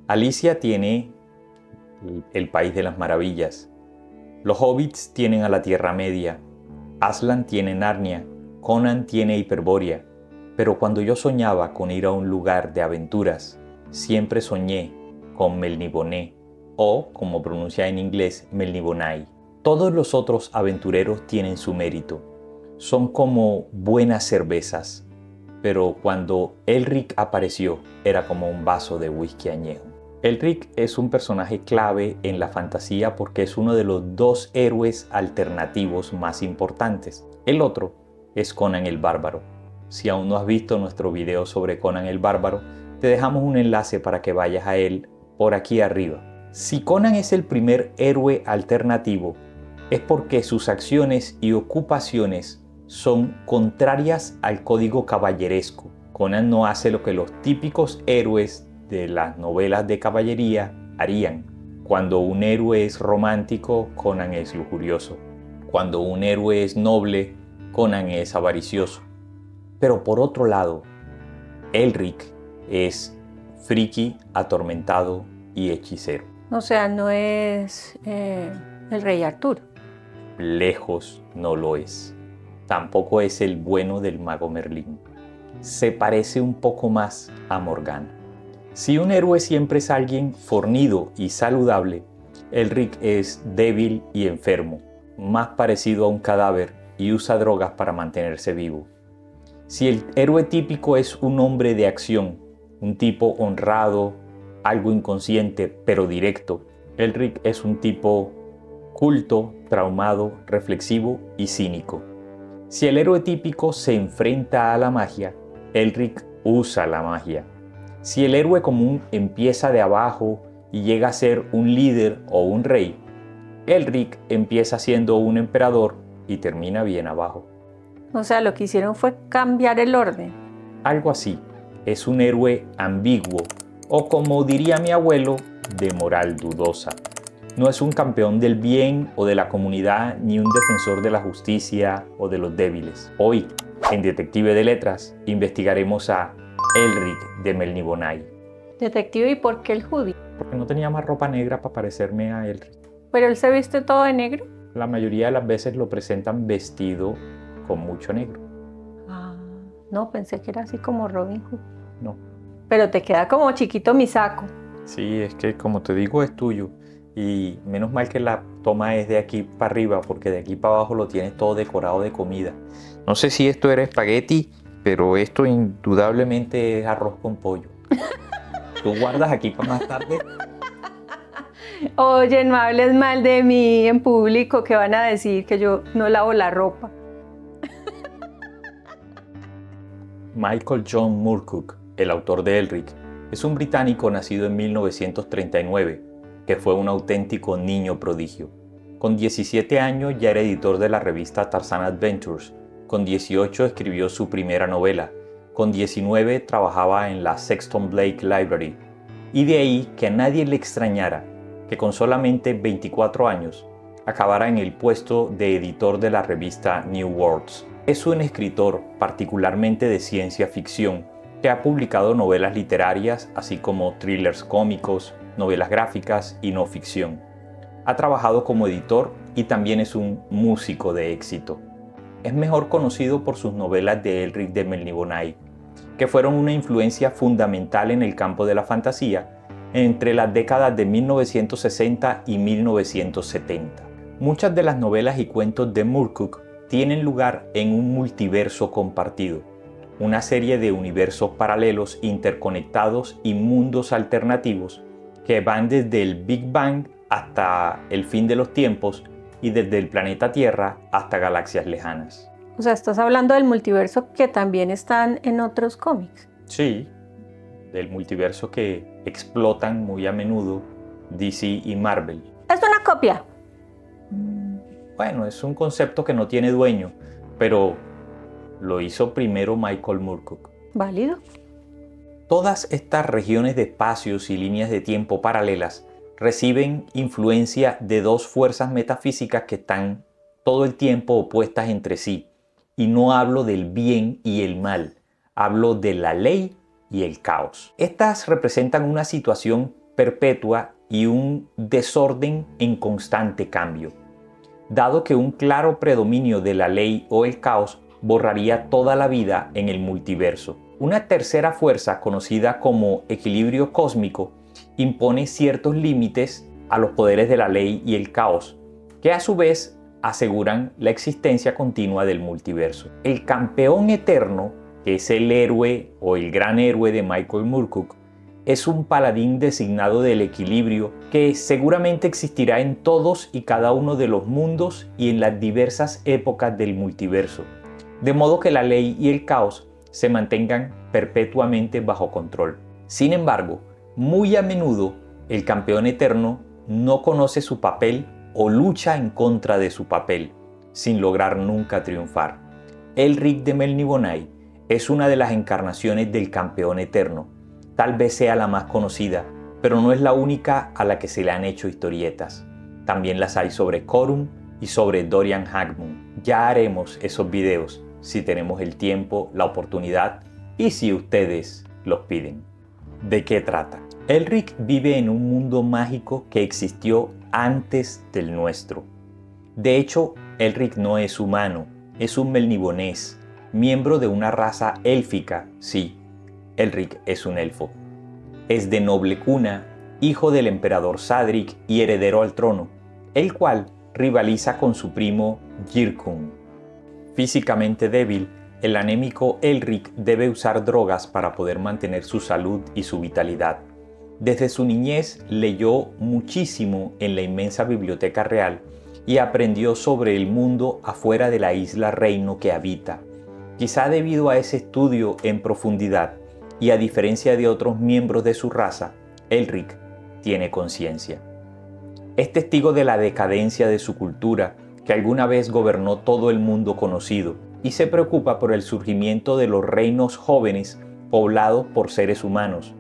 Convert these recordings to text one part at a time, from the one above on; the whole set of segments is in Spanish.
Alicia tiene el País de las Maravillas. Los hobbits tienen a la Tierra Media. Aslan tiene Narnia. Conan tiene Hiperbórea. Pero cuando yo soñaba con ir a un lugar de aventuras, siempre soñé con Melniboné, o, como pronuncia en inglés, Melnibonai. Todos los otros aventureros tienen su mérito. Son como buenas cervezas, pero cuando Elric apareció, era como un vaso de whisky añejo. Elric es un personaje clave en la fantasía porque es uno de los dos héroes alternativos más importantes. El otro es Conan el Bárbaro. Si aún no has visto nuestro video sobre Conan el Bárbaro, te dejamos un enlace para que vayas a él por aquí arriba. Si Conan es el primer héroe alternativo, es porque sus acciones y ocupaciones son contrarias al código caballeresco. Conan no hace lo que los típicos héroes de las novelas de caballería harían. Cuando un héroe es romántico, Conan es lujurioso. Cuando un héroe es noble, Conan es avaricioso. Pero por otro lado, Elric es friki, atormentado y hechicero. O sea, no es el rey Arturo. Lejos no lo es. Tampoco es el bueno del mago Merlín. Se parece un poco más a Morgana. Si un héroe siempre es alguien fornido y saludable, Elric es débil y enfermo, más parecido a un cadáver y usa drogas para mantenerse vivo. Si el héroe típico es un hombre de acción, un tipo honrado, algo inconsciente pero directo, Elric es un tipo culto, traumado, reflexivo y cínico. Si el héroe típico se enfrenta a la magia, Elric usa la magia. Si el héroe común empieza de abajo y llega a ser un líder o un rey, Elric empieza siendo un emperador y termina bien abajo. O sea, lo que hicieron fue cambiar el orden. Algo así. Es un héroe ambiguo, o como diría mi abuelo, de moral dudosa. No es un campeón del bien o de la comunidad, ni un defensor de la justicia o de los débiles. Hoy, en Detective de Letras, investigaremos a Elric de Melnibonai. Detective, ¿y por qué el hoodie? Porque no tenía más ropa negra para parecerme a Elric. ¿Pero él se viste todo de negro? La mayoría de las veces lo presentan vestido con mucho negro. Ah, no, pensé que era así como Robin Hood. No. Pero te queda como chiquito mi saco. Sí, es que como te digo es tuyo. Y menos mal que la toma es de aquí para arriba, porque de aquí para abajo lo tienes todo decorado de comida. No sé si esto era espagueti, pero esto indudablemente es arroz con pollo. ¿Tú guardas aquí para más tarde? Oye, no hables mal de mí en público, que van a decir que yo no lavo la ropa. Michael John Moorcock, el autor de Elric, es un británico nacido en 1939, que fue un auténtico niño prodigio. Con 17 años ya era editor de la revista Tarzan Adventures, con 18 escribió su primera novela, con 19 trabajaba en la Sexton Blake Library, y de ahí que a nadie le extrañara que con solamente 24 años acabara en el puesto de editor de la revista New Worlds. Es un escritor particularmente de ciencia ficción que ha publicado novelas literarias así como thrillers cómicos, novelas gráficas y no ficción. Ha trabajado como editor y también es un músico de éxito. Es mejor conocido por sus novelas de Elric de Melnibonai, que fueron una influencia fundamental en el campo de la fantasía entre las décadas de 1960 y 1970. Muchas de las novelas y cuentos de Moorcock tienen lugar en un multiverso compartido, una serie de universos paralelos interconectados y mundos alternativos que van desde el Big Bang hasta el fin de los tiempos y desde el planeta Tierra hasta galaxias lejanas. O sea, estás hablando del multiverso que también están en otros cómics. Sí, del multiverso que explotan muy a menudo DC y Marvel. Es una copia. Bueno, es un concepto que no tiene dueño, pero lo hizo primero Michael Moorcock. Válido. Todas estas regiones de espacios y líneas de tiempo paralelas reciben influencia de dos fuerzas metafísicas que están todo el tiempo opuestas entre sí. Y no hablo del bien y el mal, hablo de la ley y el caos. Estas representan una situación perpetua y un desorden en constante cambio, dado que un claro predominio de la ley o el caos borraría toda la vida en el multiverso. Una tercera fuerza, conocida como equilibrio cósmico, impone ciertos límites a los poderes de la ley y el caos, que a su vez aseguran la existencia continua del multiverso. El campeón eterno, que es el héroe o el gran héroe de Michael Moorcock, es un paladín designado del equilibrio que seguramente existirá en todos y cada uno de los mundos y en las diversas épocas del multiverso, de modo que la ley y el caos se mantengan perpetuamente bajo control. Sin embargo, muy a menudo el campeón eterno no conoce su papel o lucha en contra de su papel, sin lograr nunca triunfar. Elric de Melniboné es una de las encarnaciones del campeón eterno. Tal vez sea la más conocida, pero no es la única a la que se le han hecho historietas. También las hay sobre Corum y sobre Dorian Hagmund. Ya haremos esos videos si tenemos el tiempo, la oportunidad y si ustedes los piden. ¿De qué trata? Elric vive en un mundo mágico que existió antes del nuestro. De hecho, Elric no es humano, es un melnibonés, miembro de una raza élfica. Sí, Elric es un elfo. Es de noble cuna, hijo del emperador Sadric y heredero al trono, el cual rivaliza con su primo Jyrkun. Físicamente débil, el anémico Elric debe usar drogas para poder mantener su salud y su vitalidad. Desde su niñez leyó muchísimo en la inmensa biblioteca real y aprendió sobre el mundo afuera de la isla Reino que habita. Quizá debido a ese estudio en profundidad y a diferencia de otros miembros de su raza, Elric tiene conciencia. Es testigo de la decadencia de su cultura, que alguna vez gobernó todo el mundo conocido, y se preocupa por el surgimiento de los reinos jóvenes poblados por seres humanos,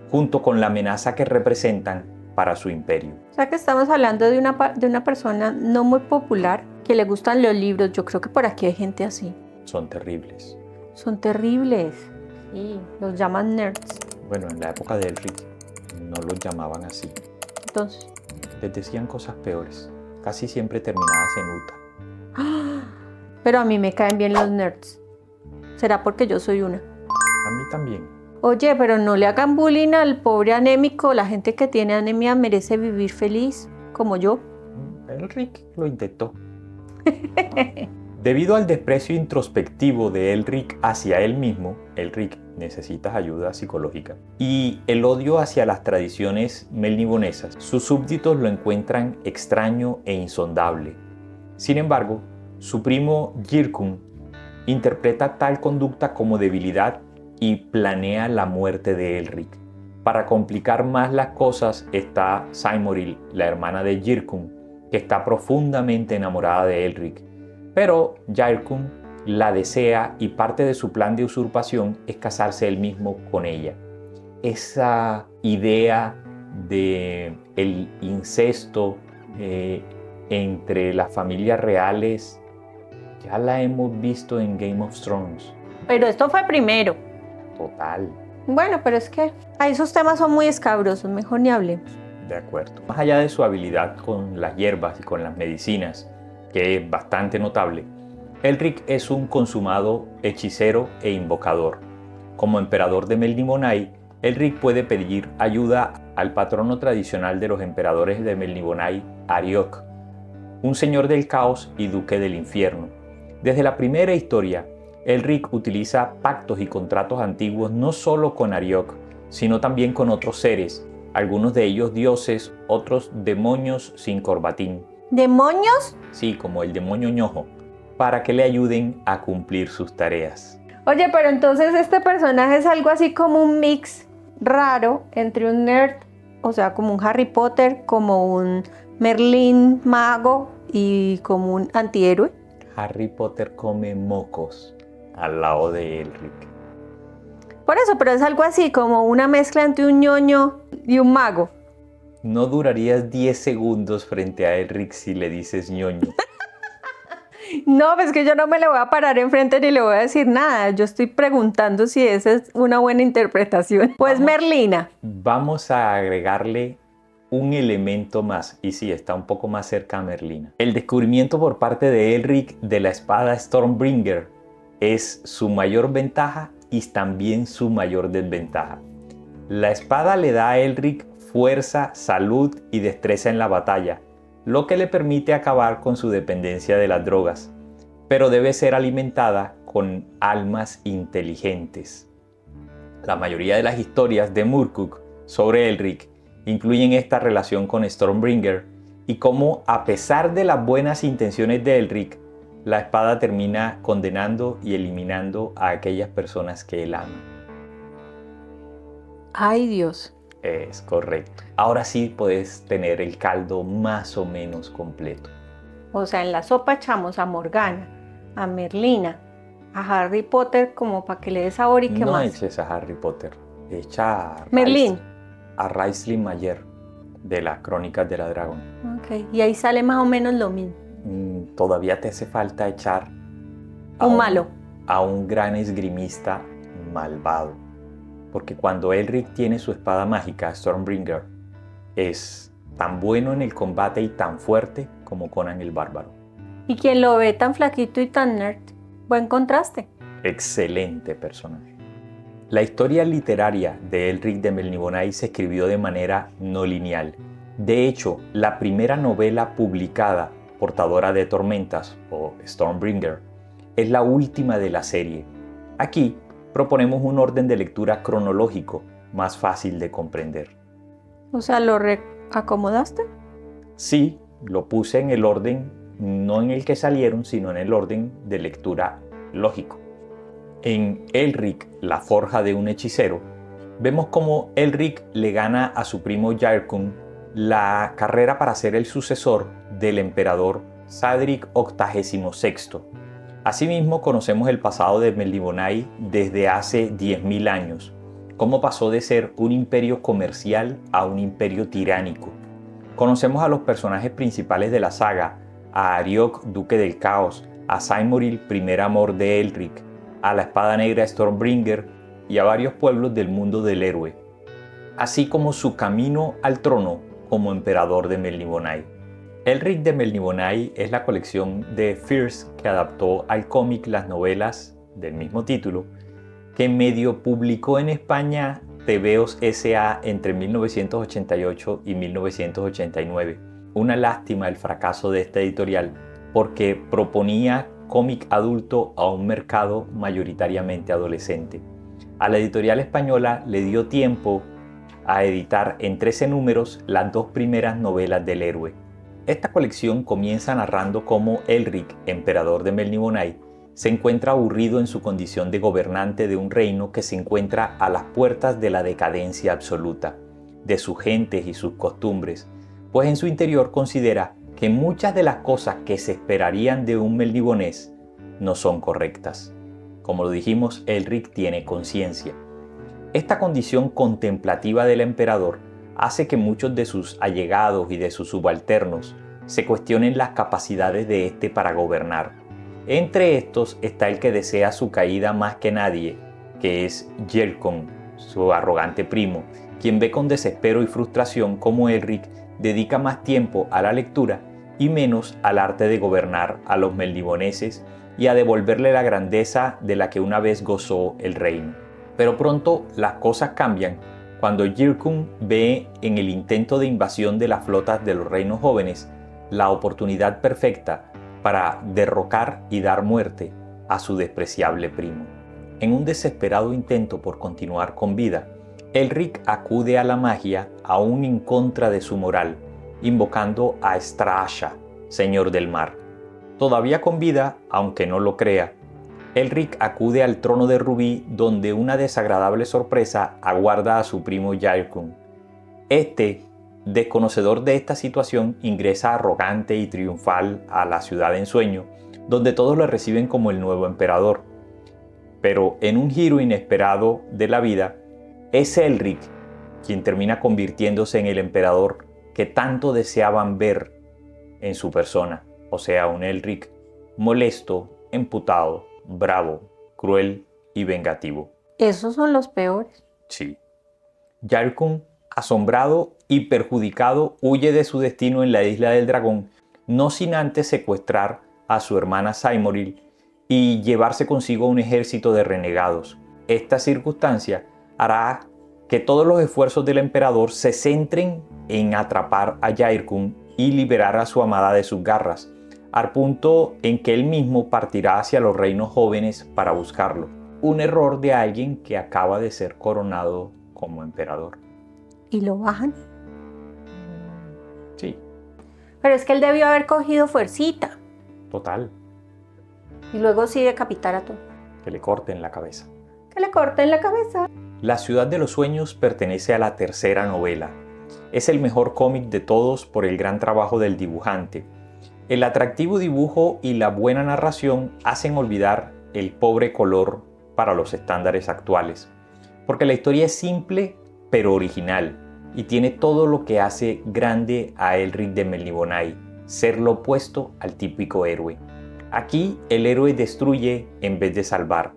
junto con la amenaza que representan para su imperio. O sea que estamos hablando de una persona no muy popular, que le gustan los libros. Yo creo que por aquí hay gente así. Son terribles. Son terribles. Sí, los llaman nerds. Bueno, en la época de Elric no los llamaban así. Entonces, Les decían cosas peores, casi siempre terminadas en Uta. pero a mí me caen bien los nerds. ¿Será porque yo soy una? A mí también. Oye, pero no le hagan bullying al pobre anémico. La gente que tiene anemia merece vivir feliz, como yo. Elric lo intentó. Debido al desprecio introspectivo de Elric hacia él mismo, Elric, necesitas ayuda psicológica, y el odio hacia las tradiciones melnibonesas, sus súbditos lo encuentran extraño e insondable. Sin embargo, su primo Jyrkun interpreta tal conducta como debilidad y planea la muerte de Elric. Para complicar más las cosas está Saimoril, la hermana de Jyrkun, que está profundamente enamorada de Elric. Pero Jyrkun la desea y parte de su plan de usurpación es casarse él mismo con ella. Esa idea de el incesto entre las familias reales ya la hemos visto en Game of Thrones. Pero esto fue primero. Total. Bueno, pero es que esos temas son muy escabrosos, mejor ni hablemos. De acuerdo. Más allá de su habilidad con las hierbas y con las medicinas, que es bastante notable, Elric es un consumado hechicero e invocador. Como emperador de Melniboné, Elric puede pedir ayuda al patrono tradicional de los emperadores de Melniboné, Arioch, un señor del caos y duque del infierno. Desde la primera historia, Elric utiliza pactos y contratos antiguos no solo con Arioch, sino también con otros seres, algunos de ellos dioses, otros demonios sin corbatín. ¿Demonios? Sí, como el demonio ñojo, para que le ayuden a cumplir sus tareas. Oye, pero entonces este personaje es algo así como un mix raro entre un nerd, o sea, como un Harry Potter, como un Merlín mago y como un antihéroe. Harry Potter come mocos al lado de Elric. Por eso, pero es algo así como una mezcla entre un ñoño y un mago. No durarías 10 segundos frente a Elric si le dices ñoño. No, pues que yo no me le voy a parar enfrente ni le voy a decir nada. Yo estoy preguntando si esa es una buena interpretación. Pues Merlina. Vamos a agregarle un elemento más, y sí, está un poco más cerca a Merlina. El descubrimiento por parte de Elric de la espada Stormbringer es su mayor ventaja y también su mayor desventaja. La espada le da a Elric fuerza, salud y destreza en la batalla, lo que le permite acabar con su dependencia de las drogas, pero debe ser alimentada con almas inteligentes. La mayoría de las historias de Murkuk sobre Elric incluyen esta relación con Stormbringer y cómo, a pesar de las buenas intenciones de Elric, la espada termina condenando y eliminando a aquellas personas que él ama. Ay, Dios. Es correcto. Ahora sí puedes tener el caldo más o menos completo. O sea, en la sopa echamos a Morgana, a Merlina, a Harry Potter como para que le dé sabor y qué No más. eches a Harry Potter, echa a Merlín. a Raistlin Mayer de las Crónicas de la Dragón. Ok, y ahí sale más o menos lo mismo. Todavía te hace falta echar malo. a un gran esgrimista malvado. Porque cuando Elric tiene su espada mágica, Stormbringer, es tan bueno en el combate y tan fuerte como Conan el Bárbaro. Y quien lo ve tan flaquito y tan nerd, buen contraste. Excelente personaje. La historia literaria de Elric de Melniboné se escribió de manera no lineal. De hecho, la primera novela publicada, Portadora de Tormentas o Stormbringer, es la última de la serie. Aquí proponemos un orden de lectura cronológico más fácil de comprender. O sea, ¿lo reacomodaste? Sí, lo puse en el orden, no en el que salieron, sino en el orden de lectura lógico. En Elric, la forja de un hechicero, vemos cómo Elric le gana a su primo Jyrkun la carrera para ser el sucesor del emperador Sadric XXVI. Asimismo, conocemos el pasado de Melniboné desde hace 10.000 años, cómo pasó de ser un imperio comercial a un imperio tiránico. Conocemos a los personajes principales de la saga, a Ariok, duque del caos, a Saimoril, primer amor de Elric, a la espada negra Stormbringer y a varios pueblos del mundo del héroe, así como su camino al trono como emperador de Melniboné. Elric de Melniboné es la colección de Fierce que adaptó al cómic las novelas del mismo título, que medio publicó en España Tebeos S.A. entre 1988 y 1989. Una lástima el fracaso de esta editorial, porque proponía cómic adulto a un mercado mayoritariamente adolescente. A la editorial española le dio tiempo a editar en 13 números las dos primeras novelas del héroe. Esta colección comienza narrando cómo Elric, emperador de Melniboné, se encuentra aburrido en su condición de gobernante de un reino que se encuentra a las puertas de la decadencia absoluta, de sus gentes y sus costumbres, pues en su interior considera que muchas de las cosas que se esperarían de un melnibonés no son correctas. Como lo dijimos, Elric tiene conciencia. Esta condición contemplativa del emperador hace que muchos de sus allegados y de sus subalternos se cuestionen las capacidades de éste para gobernar. Entre estos está el que desea su caída más que nadie, que es Jyrkun, su arrogante primo, quien ve con desespero y frustración cómo Elric dedica más tiempo a la lectura y menos al arte de gobernar a los melniboneses y a devolverle la grandeza de la que una vez gozó el reino. Pero pronto las cosas cambian cuando Jyrkun ve en el intento de invasión de las flotas de los reinos jóvenes la oportunidad perfecta para derrocar y dar muerte a su despreciable primo. En un desesperado intento por continuar con vida, Elric acude a la magia aún en contra de su moral, invocando a Straasha, señor del mar. Todavía con vida, aunque no lo crea, Elric acude al trono de Rubí, donde una desagradable sorpresa aguarda a su primo Jyrkun. Este, desconocedor de esta situación, ingresa arrogante y triunfal a la ciudad de ensueño, donde todos lo reciben como el nuevo emperador. Pero en un giro inesperado de la vida, es Elric quien termina convirtiéndose en el emperador que tanto deseaban ver en su persona, o sea, un Elric molesto, emputado, bravo, cruel y vengativo. Esos son los peores. Sí. Jairkun, asombrado y perjudicado, huye de su destino en la isla del dragón, no sin antes secuestrar a su hermana Saimoril y llevarse consigo un ejército de renegados. Esta circunstancia hará que todos los esfuerzos del emperador se centren en atrapar a Jairkun y liberar a su amada de sus garras, al punto en que él mismo partirá hacia los reinos jóvenes para buscarlo. Un error de alguien que acaba de ser coronado como emperador. ¿Y lo bajan? Sí. Pero es que él debió haber cogido fuercita. Total. Y luego sí decapitar a todo. Que le corten la cabeza. Que le corten la cabeza. La ciudad de los sueños pertenece a la tercera novela. Es el mejor cómic de todos por el gran trabajo del dibujante. El atractivo dibujo y la buena narración hacen olvidar el pobre color para los estándares actuales. Porque la historia es simple pero original y tiene todo lo que hace grande a Elric de Melniboné, ser lo opuesto al típico héroe. Aquí el héroe destruye en vez de salvar,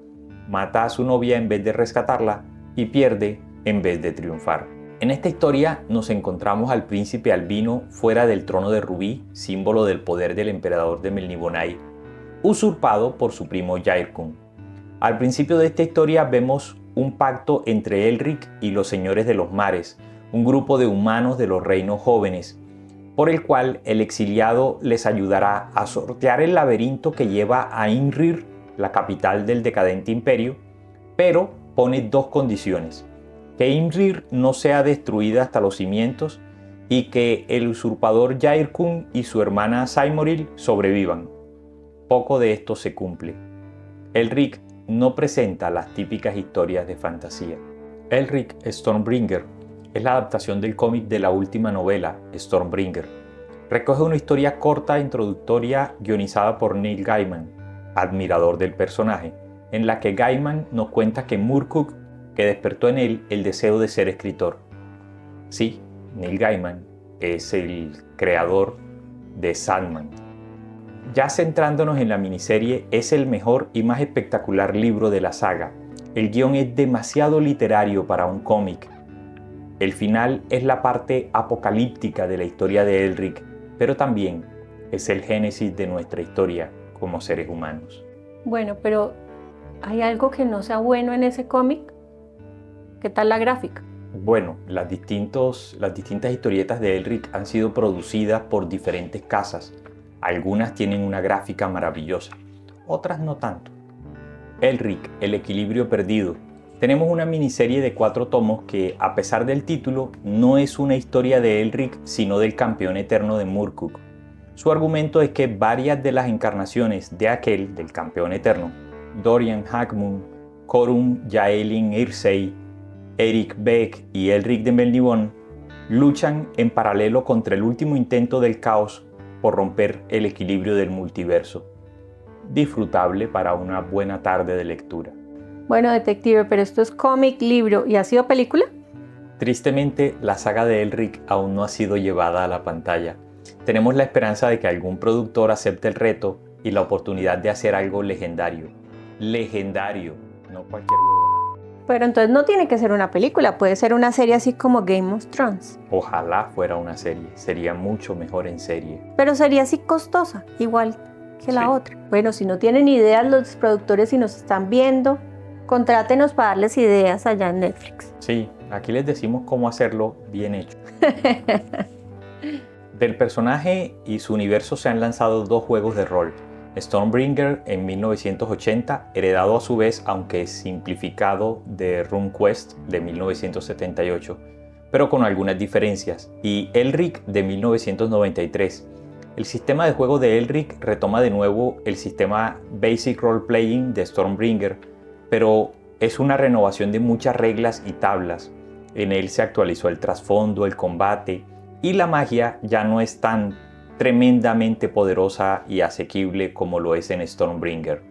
mata a su novia en vez de rescatarla y pierde en vez de triunfar. En esta historia nos encontramos al príncipe albino fuera del trono de Rubí, símbolo del poder del emperador de Melniboné, usurpado por su primo Jairkun. Al principio de esta historia vemos un pacto entre Elric y los señores de los mares, un grupo de humanos de los reinos jóvenes, por el cual el exiliado les ayudará a sortear el laberinto que lleva a Imrir, la capital del decadente imperio, pero pone dos condiciones: que Imrir no sea destruida hasta los cimientos y que el usurpador Jairkun y su hermana Saimoril sobrevivan. Poco de esto se cumple. Elric no presenta las típicas historias de fantasía. Elric Stormbringer es la adaptación del cómic de la última novela, Stormbringer. Recoge una historia corta introductoria guionizada por Neil Gaiman, admirador del personaje, en la que Gaiman nos cuenta que Murkuk, que despertó en él el deseo de ser escritor. Sí, Neil Gaiman es el creador de Sandman. Ya centrándonos en la miniserie, es el mejor y más espectacular libro de la saga. El guión es demasiado literario para un cómic. El final es la parte apocalíptica de la historia de Elric, pero también es el génesis de nuestra historia como seres humanos. Bueno, pero ¿hay algo que no sea bueno en ese cómic? ¿Qué tal la gráfica? Bueno, las distintas historietas de Elric han sido producidas por diferentes casas. Algunas tienen una gráfica maravillosa, otras no tanto. Elric, el equilibrio perdido. Tenemos una miniserie de 4 tomos que, a pesar del título, no es una historia de Elric, sino del campeón eterno de Murkuk. Su argumento es que varias de las encarnaciones de aquel, del campeón eterno, Dorian Hagmund, Corun Yaelin Irsey, Eric Beck y Elric de Melniboné, luchan en paralelo contra el último intento del caos por romper el equilibrio del multiverso. Disfrutable para una buena tarde de lectura. Bueno, detective, pero esto es cómic, libro y ¿ha sido película? Tristemente, la saga de Elric aún no ha sido llevada a la pantalla. Tenemos la esperanza de que algún productor acepte el reto y la oportunidad de hacer algo legendario. Legendario, no cualquier huevona. Pero entonces no tiene que ser una película, puede ser una serie así como Game of Thrones. Ojalá fuera una serie, sería mucho mejor en serie. Pero sería así costosa, igual que la Sí. otra. Bueno, si no tienen ideas los productores y nos están viendo, contrátenos para darles ideas allá en Netflix. Sí, aquí les decimos cómo hacerlo bien hecho. Del personaje y su universo se han lanzado 2 juegos de rol. Stormbringer en 1980, heredado a su vez, aunque simplificado, de RuneQuest de 1978, pero con algunas diferencias, y Elric de 1993. El sistema de juego de Elric retoma de nuevo el sistema Basic Role Playing de Stormbringer, pero es una renovación de muchas reglas y tablas. En él se actualizó el trasfondo, el combate, y la magia ya no es tan tremendamente poderosa y asequible como lo es en Stormbringer.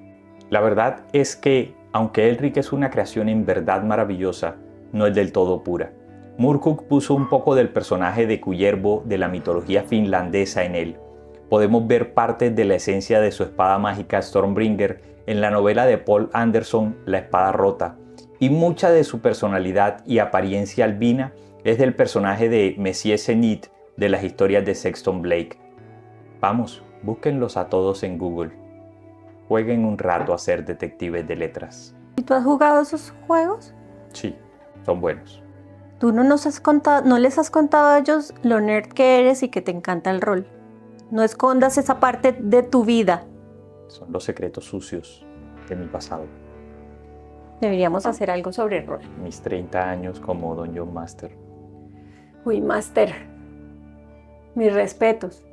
La verdad es que, aunque Elric es una creación en verdad maravillosa, no es del todo pura. Murkuk puso un poco del personaje de Kullervo de la mitología finlandesa en él, Podemos ver partes de la esencia de su espada mágica Stormbringer en la novela de Paul Anderson, La espada rota, y mucha de su personalidad y apariencia albina es del personaje de Monsieur Zenith de las historias de Sexton Blake. Vamos, búsquenlos a todos en Google. Jueguen un rato a ser detectives de letras. ¿Y tú has jugado esos juegos? Sí, son buenos. ¿Tú no nos has contado, no les has contado a ellos lo nerd que eres y que te encanta el rol? No escondas esa parte de tu vida. Son los secretos sucios de mi pasado. Deberíamos hacer algo sobre el rol. Mis 30 años como Dungeon Master. Uy, Master. Mis respetos.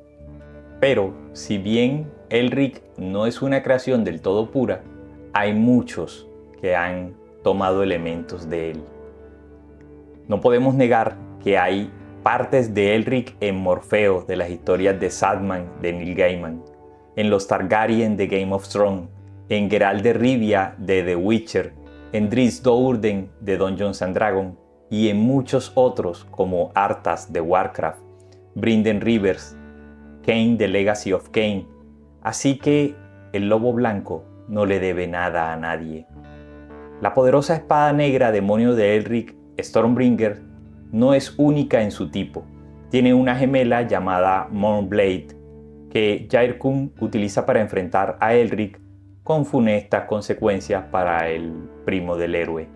Pero, si bien Elric no es una creación del todo pura, hay muchos que han tomado elementos de él. No podemos negar que hay partes de Elric en Morfeo de las historias de Sandman de Neil Gaiman, en los Targaryen de Game of Thrones, en Geralt de Rivia de The Witcher, en Drizzt Do'Urden de Dungeons and Dragons y en muchos otros como Arthas de Warcraft, Brynden Rivers, Kain de Legacy of Kain. Así que el Lobo Blanco no le debe nada a nadie. La poderosa espada negra demonio de Elric, Stormbringer, no es única en su tipo. Tiene una gemela llamada Mournblade que Jair Kun utiliza para enfrentar a Elric con funestas consecuencias para el primo del héroe.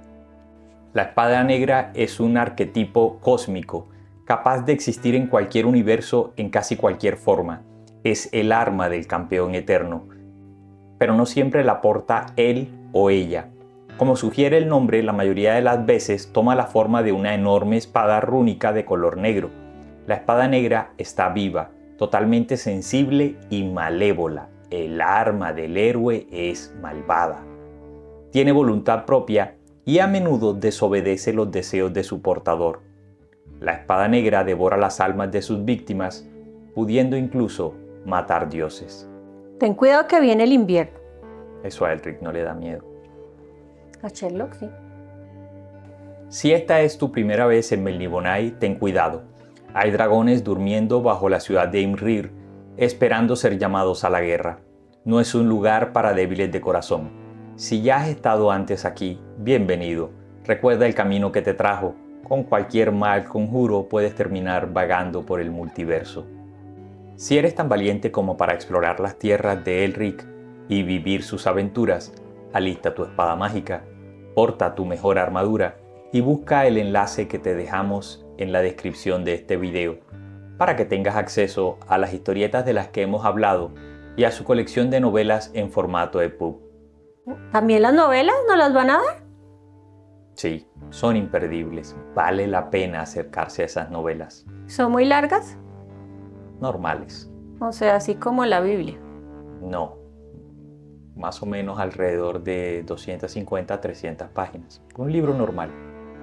La espada negra es un arquetipo cósmico, capaz de existir en cualquier universo en casi cualquier forma. Es el arma del campeón eterno, pero no siempre la porta él o ella. Como sugiere el nombre, la mayoría de las veces toma la forma de una enorme espada rúnica de color negro. La espada negra está viva, totalmente sensible y malévola. El arma del héroe es malvada. Tiene voluntad propia y a menudo desobedece los deseos de su portador. La espada negra devora las almas de sus víctimas, pudiendo incluso matar dioses. Ten cuidado que viene el invierno. Eso a Elric no le da miedo. A Sherlock, sí. Si esta es tu primera vez en Melniboné, ten cuidado. Hay dragones durmiendo bajo la ciudad de Imrir, esperando ser llamados a la guerra. No es un lugar para débiles de corazón. Si ya has estado antes aquí, bienvenido. Recuerda el camino que te trajo. Con cualquier mal conjuro puedes terminar vagando por el multiverso. Si eres tan valiente como para explorar las tierras de Elric y vivir sus aventuras, alista tu espada mágica, porta tu mejor armadura y busca el enlace que te dejamos en la descripción de este video para que tengas acceso a las historietas de las que hemos hablado y a su colección de novelas en formato EPUB. ¿También las novelas no las van a dar? Sí, son imperdibles. Vale la pena acercarse a esas novelas. ¿Son muy largas? Normales. O sea, así como la Biblia. No. Más o menos alrededor de 250 a 300 páginas. Un libro normal.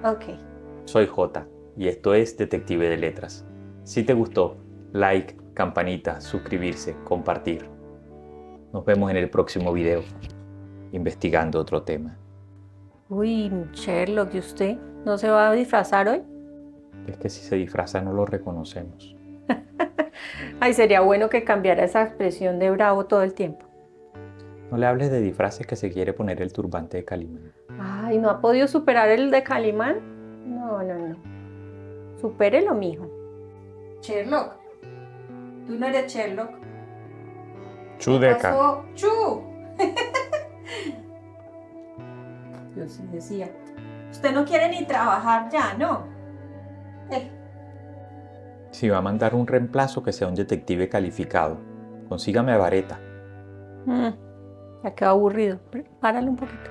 Ok. Soy Jota y esto es Detective de Letras. Si te gustó, like, campanita, suscribirse, compartir. Nos vemos en el próximo video, investigando otro tema. Uy, Sherlock, ¿y usted no se va a disfrazar hoy? Es que si se disfraza no lo reconocemos. Ay, sería bueno que cambiara esa expresión de bravo todo el tiempo. No le hables de disfraces que se quiere poner el turbante de Calimán. Ay, ¿no ha podido superar el de Calimán? No, no, no. Supérelo, mijo. Sherlock. ¿Tú no eres Sherlock? Chudeca. ¡Chu! Yo sí decía. Usted no quiere ni trabajar ya, ¿no? Si va a mandar un reemplazo, que sea un detective calificado. Consígame a Vareta. Ya quedó aburrido. Párale un poquito.